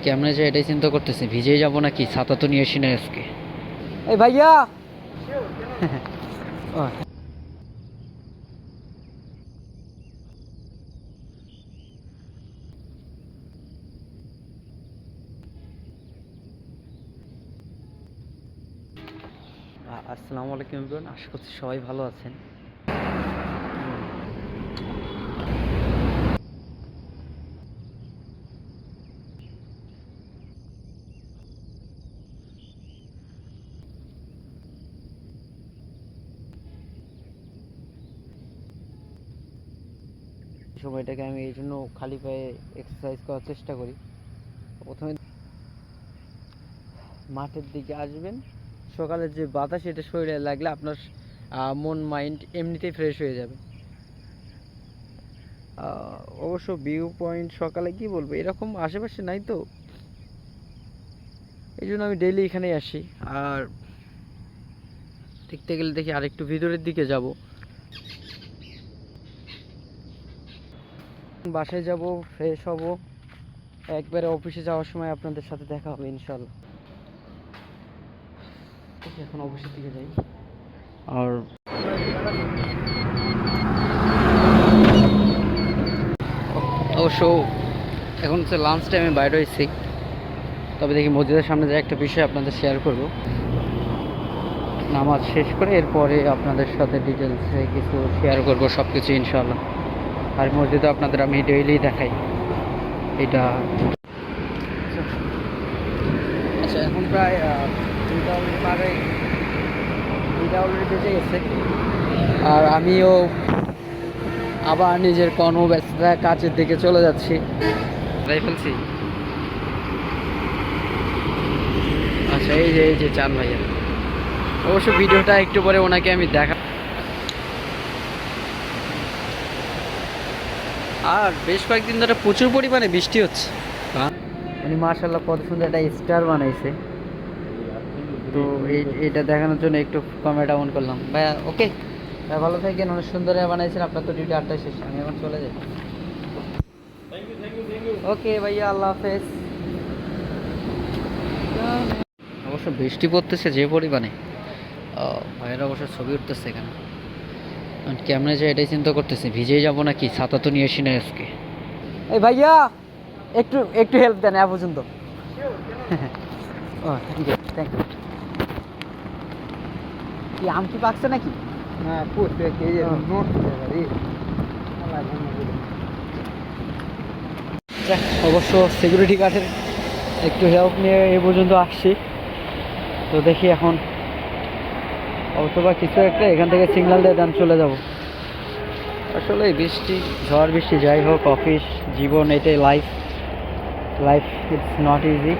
কেমনে যে এটাই চিন্তা করতেছি, ভিজেই যাবো নাকি, ছাতা তো নিয়ে আসি না আজকে। এই ভাইয়া ও, আসসালামু আলাইকুম এভরিওয়ান, আশা করছি সবাই ভালো আছেন। সময়টাকে আমি এই জন্য খালি পায়ে এক্সারসাইজ করার চেষ্টা করি। প্রথমে মাঠের দিকে আসবেন, সকালের যে বাতাস এটা শরীরে লাগলে আপনার মন মাইন্ড এমনিতেই ফ্রেশ হয়ে যাবে। অবশ্য ভিউ পয়েন্ট সকালে কি বলবো এরকম আশেপাশে নাই তো, এই জন্য আমি ডেইলি এখানেই আসি। আর দেখতে গেলে দেখি আরেকটু ভিতরের দিকে যাব, বাসায় যাব, ফ্রেশ হব, একবারে অফিসে যাওয়ার সময় আপনাদের সাথে দেখা হবে ইনশাল্লাহ। এখন অফিসের দিকে যাই। আর অবশ্য এখন হচ্ছে লাঞ্চ টাইমে বাইরে হয়েছি, তবে দেখি মসজিদের সামনে যে একটা বিষয় আপনাদের শেয়ার করব। নামাজ শেষ করে এরপরে আপনাদের সাথে ডিটেলসে কিছু শেয়ার করব, সব কিছু ইনশাল্লাহ। আর মসজিদে আপনাদের আমি ডেইলি দেখাই এটা। আচ্ছা, এখন প্রায় দুইটা অলরেডি বেজে গেছে, আর আমিও আবার নিজের কর্মব্যস্ততা কাজের দিকে চলে যাচ্ছি। ফেলছি। আচ্ছা, এই যে চান ভাইয়া, অবশ্য ভিডিওটা একটু পরে ওনাকে আমি দেখা। আর বেশ কয়েকদিন ধরে প্রচুর পরিমাণে বৃষ্টি হচ্ছে। উনি মাশাআল্লাহ কত সুন্দর একটা স্টার বানাইছে, তো এটা দেখানোর জন্য একটু ক্যামেরাটা অন করলাম। ভাইয়া ওকে, ভাই ভালো থাকেন, অনেক সুন্দর বানাইছেন। আপনার তো ডিউটি 8টায় শেষ, আমি এখন চলে যাই। ওকে ভাইয়া, আল্লাহ হাফেজ। অবশ্য বৃষ্টি পড়তেছে যে পরিমাণে, ভাইয়েরা অবশ্য ছবি উঠতেছে এখানে। কেমনে যে এটাই চিন্তা করতেছি, ভিজেই যাবো নাকি, ছাতা তো নিয়ে আসি না আজকে। এই ভাইয়া একটু একটু হেল্প দেন এ পর্যন্ত। ও থ্যাংক ইউ। কি আম কি পাকছে নাকি? হ্যাঁ, অবশ্য সিকিউরিটি গার্ডের একটু হেল্প নিয়ে এ পর্যন্ত আসছি, তো দেখি এখন অথবা কিছু একটা এখান থেকে সিগন্যাল দিয়ে দেন চলে যাব। আসলে বৃষ্টি, ঝড় বৃষ্টি যাই হোক, অফিস জীবন এটাই লাইফ। It's not easy.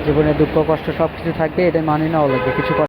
জীবনে দুঃখ কষ্ট সব কিছু থাকবে, এটাই মানি নেওয়া লাগবে, কিছু